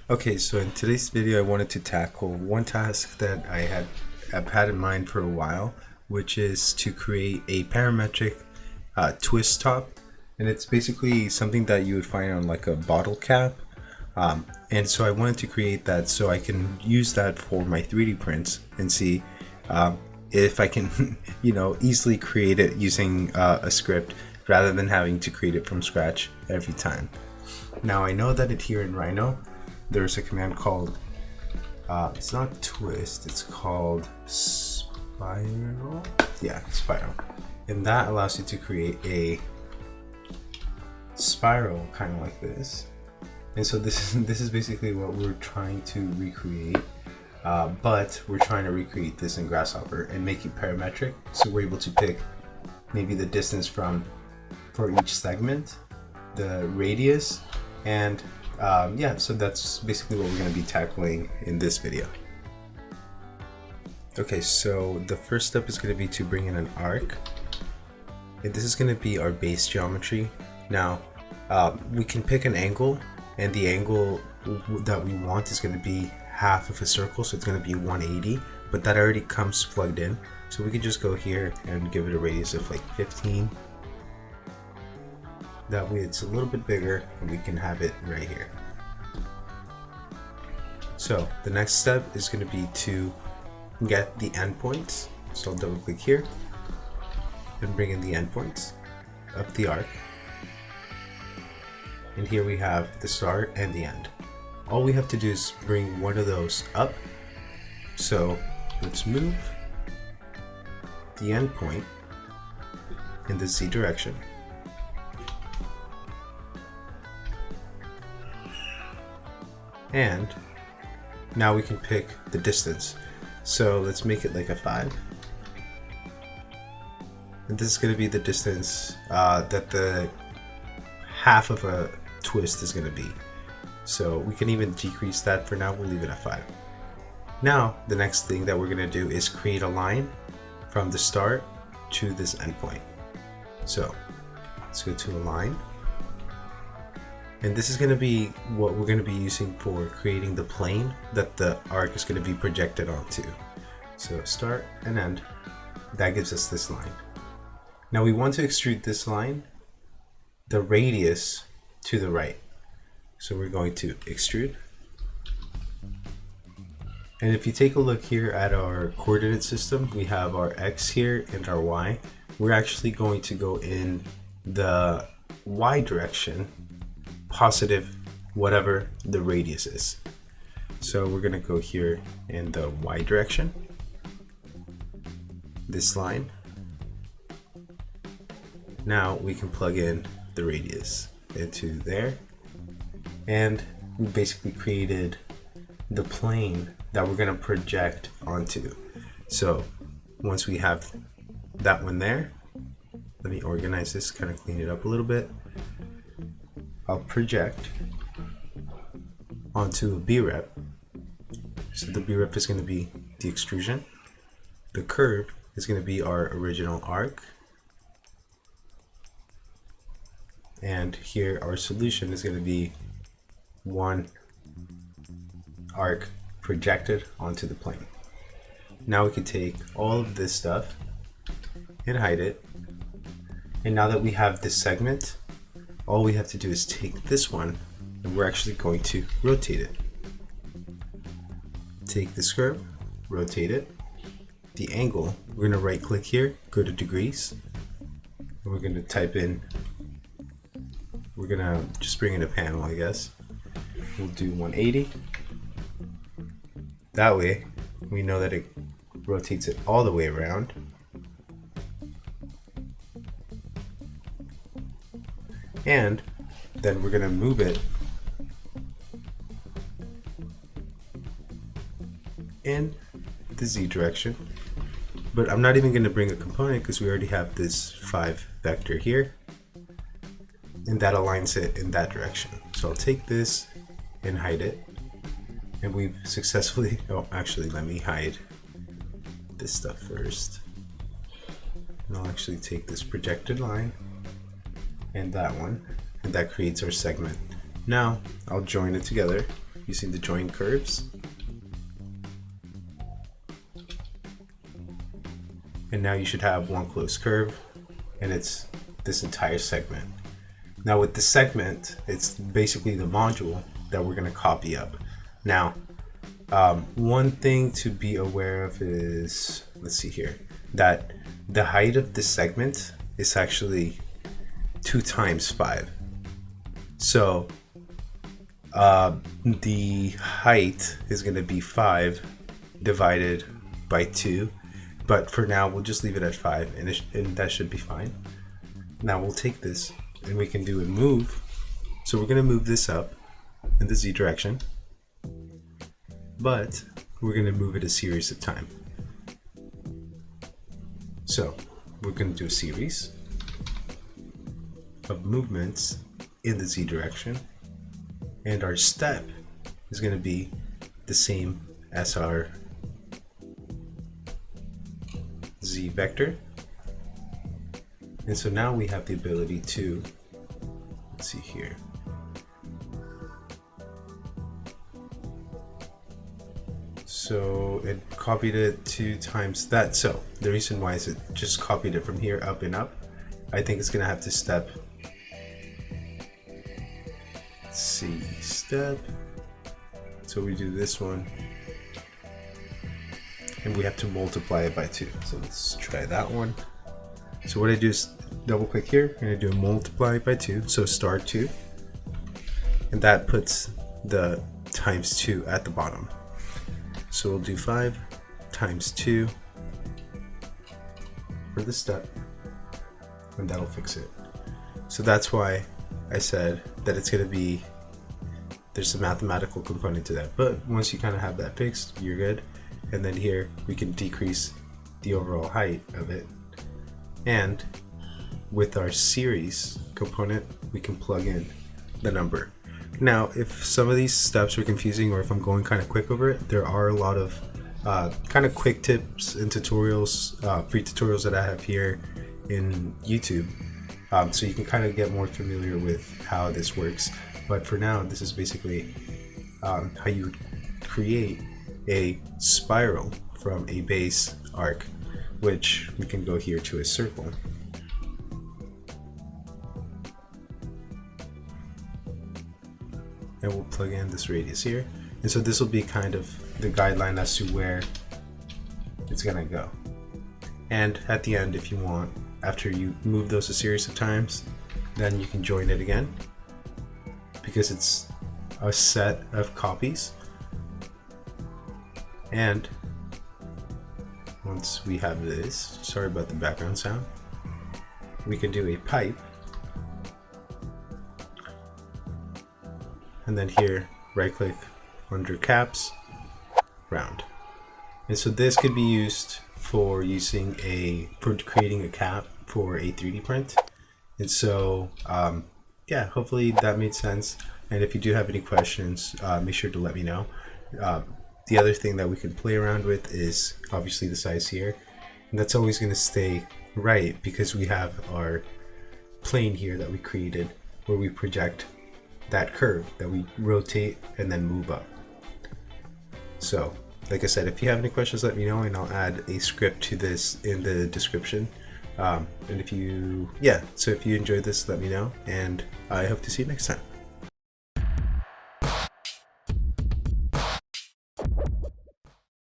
Okay, so in today's video, I wanted to tackle one task that I've had in mind for a while, which is to create a parametric twist top. And it's basically something that you would find on like a bottle cap. And so I wanted to create that so I can use that for my 3D prints and see if I can, easily create it using a script rather than having to create it from scratch every time. Now I know that here in Rhino, there's a command called, it's not twist, it's called spiral. Yeah, spiral. And that allows you to create a spiral kind of like this. And so this is basically what we're trying to recreate, but we're trying to recreate this in Grasshopper and make it parametric. So we're able to pick maybe the distance for each segment, the radius, and yeah, so that's basically what we're going to be tackling in this video. Okay, so the first step is going to be to bring in an arc, and this is going to be our base geometry. Now we can pick an angle, and the angle that we want is going to be half of a circle, so it's going to be 180, but that already comes plugged in, so we can just go here and give it a radius of like 15. That way it's a little bit bigger and we can have it right here. So the next step is going to be to get the endpoints. So I'll double click here and bring in the endpoints of the arc. And here we have the start and the end. All we have to do is bring one of those up. So let's move the endpoint in the Z direction. And now we can pick the distance. So let's make it like a 5. And this is going to be the distance that the half of a twist is going to be. So we can even decrease that. For now, we'll leave it at 5. Now, the next thing that we're going to do is create a line from the start to this endpoint. So let's go to a line. And this is going to be what we're going to be using for creating the plane that the arc is going to be projected onto. So start and end, that gives us this line. Now we want to extrude this line, the radius to the right. So we're going to extrude. And if you take a look here at our coordinate system, we have our X here and our Y. We're actually going to go in the Y direction, positive whatever the radius is. So we're going to go here in the Y direction, this line. Now we can plug in the radius into there, and we basically created the plane that we're going to project onto. So once we have that one there, let me organize this, kind of clean it up a little bit. I'll project onto a B-rep. So the B-rep is going to be the extrusion. The curve is going to be our original arc. And here our solution is going to be one arc projected onto the plane. Now we can take all of this stuff and hide it. And now that we have this segment, all we have to do is take this one, and we're actually going to rotate it. Take this curve, rotate it. The angle, we're going to right click here, go to degrees, and we're going to type in, we're going to just bring in a panel, I guess. We'll do 180. That way, we know that it rotates it all the way around. And then we're going to move it in the Z direction. But I'm not even going to bring a component because we already have this 5 vector here. And that aligns it in that direction. So I'll take this and hide it. And we've successfully, oh, actually, let me hide this stuff first. And I'll actually take this projected line and that one, and that creates our segment. Now I'll join it together using the join curves. And now you should have one closed curve, and it's this entire segment. Now with the segment, it's basically the module that we're going to copy up. Now, one thing to be aware of is, let's see here, that the height of the segment is actually 2 times 5. So the height is going to be 5 divided by 2. But for now, we'll just leave it at 5, and that should be fine. Now we'll take this, and we can do a move. So we're going to move this up in the Z direction, but we're going to move it a series of time. So we're going to do a series of movements in the Z direction, and our step is going to be the same as our Z vector. And so now we have the ability to, let's see here, so it copied it 2 times that. So the reason why is it just copied it from here up and up. I think it's gonna have to step, let's see, step, so we do this one, and we have to multiply it by 2. So let's try that one. So what I do is double click here, and I do a multiply by 2, so star 2, and that puts the times 2 at the bottom. So we'll do 5 times 2 for the step, and that'll fix it. So that's why I said that it's going to be, there's a mathematical component to that, but once you kind of have that fixed, you're good. And then here we can decrease the overall height of it, and with our series component we can plug in the number. Now if some of these steps are confusing, or if I'm going kind of quick over it, there are a lot of kind of quick tips and tutorials, free tutorials that I have here in YouTube, so you can kind of get more familiar with how this works. But for now, this is basically how you would create a spiral from a base arc, which we can go here to a circle. And we'll plug in this radius here. And so this will be kind of the guideline as to where it's gonna go. And at the end, if you want, after you move those a series of times, then you can join it again, because it's a set of copies. And once we have this, sorry about the background sound, we can do a pipe, and then here right click under caps, round. And so this could be used for creating a cap for a 3D print. And so yeah, hopefully that made sense. And if you do have any questions, make sure to let me know. The other thing that we can play around with is obviously the size here, and that's always going to stay right because we have our plane here that we created where we project that curve that we rotate and then move up. So like I said, if you have any questions, let me know, and I'll add a script to this in the description. And if you enjoyed this, let me know, and I hope to see you next time.